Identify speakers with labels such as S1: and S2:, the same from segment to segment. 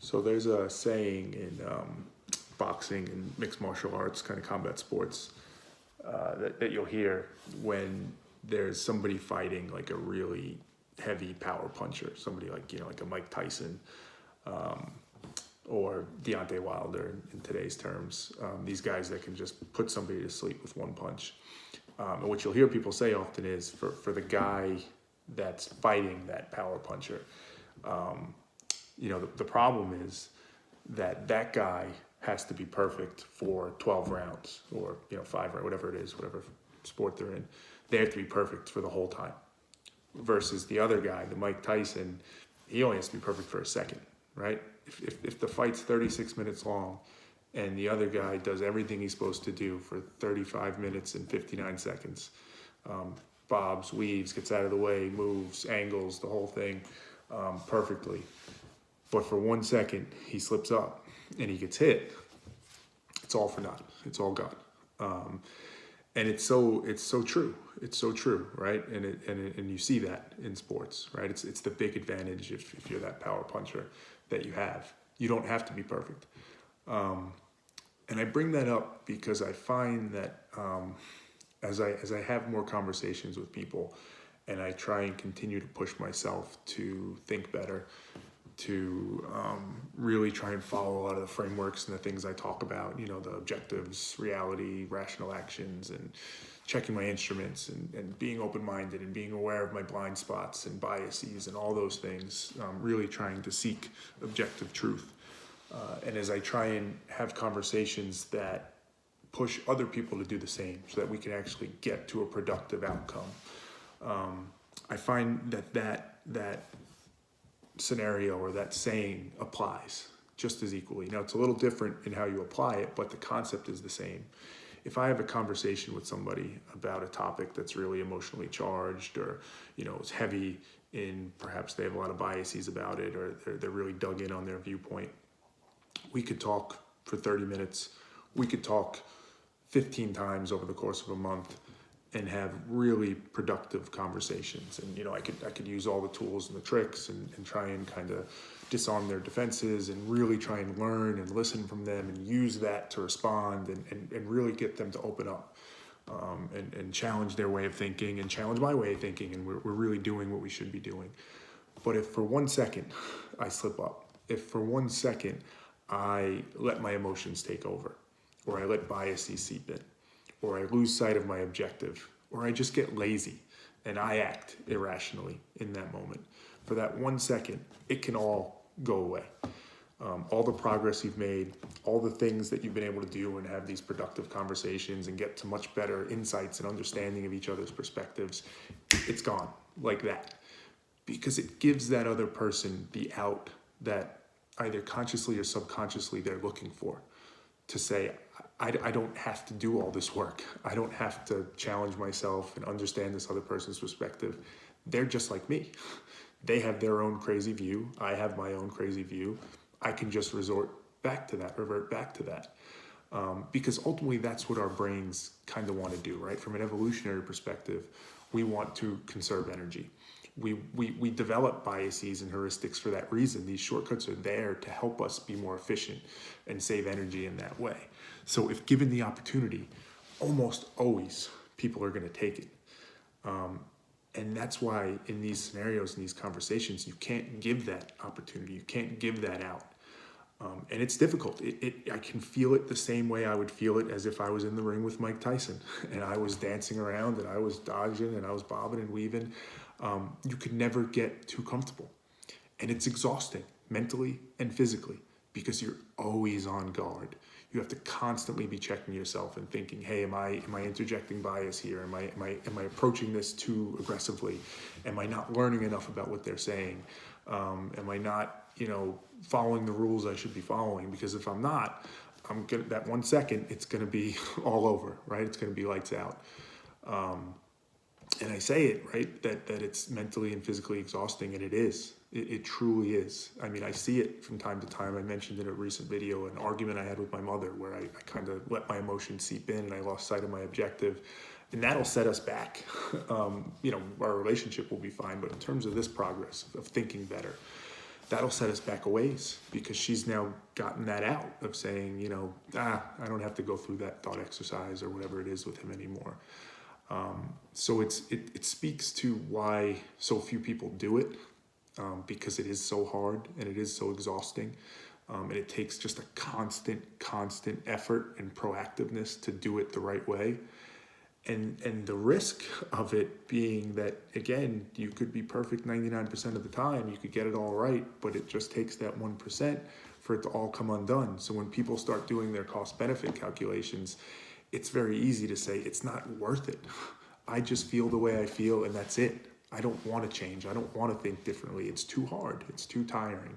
S1: So there's a saying in boxing and mixed martial arts, kind of combat sports, that you'll hear when there's somebody fighting like a really heavy power puncher, somebody like, like a Mike Tyson, or Deontay Wilder in today's terms. These guys that can just put somebody to sleep with one punch. And what you'll hear people say often is for the guy that's fighting that power puncher, the problem is that guy has to be perfect for 12 rounds or 5 rounds, whatever it is, whatever sport they're in. They have to be perfect for the whole time. Versus the other guy, the Mike Tyson, he only has to be perfect for a second, right? If the fight's 36 minutes long and the other guy does everything he's supposed to do for 35 minutes and 59 seconds, bobs, weaves, gets out of the way, moves, angles, the whole thing perfectly. But for 1 second, he slips up and he gets hit. It's all for naught. It's all gone. And it's so true. It's so true, right? And you see that in sports, right? It's the big advantage if you're that power puncher that you have. You don't have to be perfect. And I bring that up because I find that as I have more conversations with people, and I try and continue to push myself to think better, to really try and follow a lot of the frameworks and the things I talk about, the objectives, reality, rational actions, and checking my instruments and being open-minded and being aware of my blind spots and biases and all those things, really trying to seek objective truth. And as I try and have conversations that push other people to do the same so that we can actually get to a productive outcome, I find that scenario or that saying applies just as equally. Now, it's a little different in how you apply it, but the concept is the same. If I have a conversation with somebody about a topic that's really emotionally charged or, it's heavy in perhaps they have a lot of biases about it or they're really dug in on their viewpoint, we could talk for 30 minutes. We could talk 15 times over the course of a month and have really productive conversations. And, I could use all the tools and the tricks and try and kind of disarm their defenses and really try and learn and listen from them and use that to respond and really get them to open up and challenge their way of thinking and challenge my way of thinking. And we're really doing what we should be doing. But if for 1 second I slip up, if for 1 second I let my emotions take over, or I let biases seep in, or I lose sight of my objective, or I just get lazy and I act irrationally in that moment, for that 1 second, it can all go away. All the progress you've made, all the things that you've been able to do and have these productive conversations and get to much better insights and understanding of each other's perspectives, it's gone like that. Because it gives that other person the out that either consciously or subconsciously they're looking for, to say, I don't have to do all this work. I don't have to challenge myself and understand this other person's perspective. They're just like me. They have their own crazy view. I have my own crazy view. I can just revert back to that. Because ultimately that's what our brains kind of want to do, right? From an evolutionary perspective, we want to conserve energy. We develop biases and heuristics for that reason. These shortcuts are there to help us be more efficient and save energy in that way. So if given the opportunity, almost always people are going to take it. And that's why in these scenarios, in these conversations, you can't give that opportunity. You can't give that out. And it's difficult. I can feel it the same way I would feel it as if I was in the ring with Mike Tyson and I was dancing around and I was dodging and I was bobbing and weaving. You could never get too comfortable. And it's exhausting mentally and physically because you're always on guard. You have to constantly be checking yourself and thinking, hey, am I interjecting bias here? Am I approaching this too aggressively? Am I not learning enough about what they're saying? Am I not, following the rules I should be following? Because if I'm not, that 1 second, it's going to be all over, right? It's going to be lights out. And I say it, right, that it's mentally and physically exhausting, and it is. It truly is. I mean, I see it from time to time. I mentioned in a recent video an argument I had with my mother where I kind of let my emotions seep in and I lost sight of my objective. And that'll set us back. Our relationship will be fine. But in terms of this progress of thinking better, that'll set us back a ways, because she's now gotten that out of saying, I don't have to go through that thought exercise or whatever it is with him anymore. So it speaks to why so few people do it, because it is so hard and it is so exhausting. And it takes just a constant effort and proactiveness to do it the right way. And the risk of it being that, again, you could be perfect 99% of the time, you could get it all right, but it just takes that 1% for it to all come undone. So when people start doing their cost benefit calculations, it's very easy to say it's not worth it. I just feel the way I feel, and that's it. I don't want to change. I don't want to think differently. It's too hard. It's too tiring.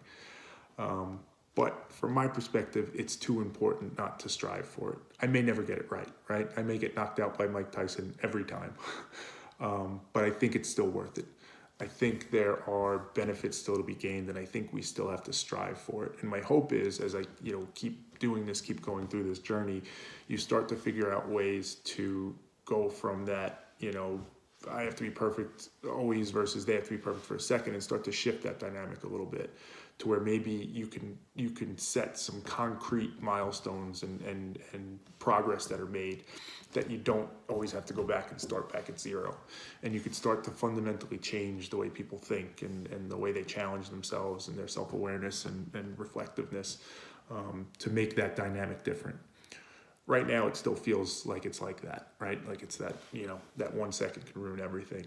S1: But from my perspective, it's too important not to strive for it. I may never get it right? I may get knocked out by Mike Tyson every time. But I think it's still worth it. I think there are benefits still to be gained, and I think we still have to strive for it. And my hope is, as I keep doing this, keep going through this journey, you start to figure out ways to go from that, I have to be perfect always versus they have to be perfect for a second, and start to shift that dynamic a little bit to where maybe you can set some concrete milestones and progress that are made, that you don't always have to go back and start back at zero. And you could start to fundamentally change the way people think and the way they challenge themselves and their self-awareness and reflectiveness, to make that dynamic different. Right now, it still feels like it's like that, right? Like it's that, that 1 second can ruin everything.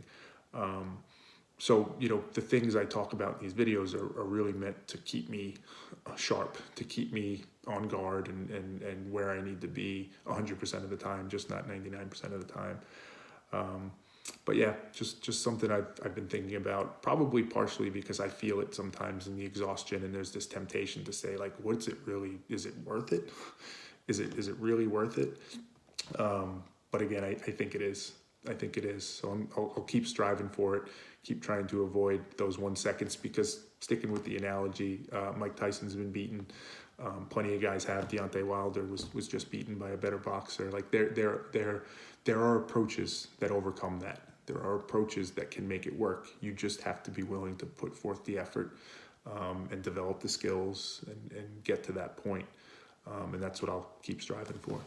S1: So, the things I talk about in these videos are really meant to keep me sharp, to keep me on guard and where I need to be 100% of the time, just not 99% of the time. But yeah, just something I've been thinking about, probably partially because I feel it sometimes in the exhaustion, and there's this temptation to say, like, is it worth it? Is it really worth it? But again, I think it is. I think it is. So I'll keep striving for it, keep trying to avoid those 1 seconds, because sticking with the analogy, Mike Tyson's been beaten. Plenty of guys have. Deontay Wilder was just beaten by a better boxer. Like there are approaches that overcome that. There are approaches that can make it work. You just have to be willing to put forth the effort, and develop the skills and get to that point. And that's what I'll keep striving for.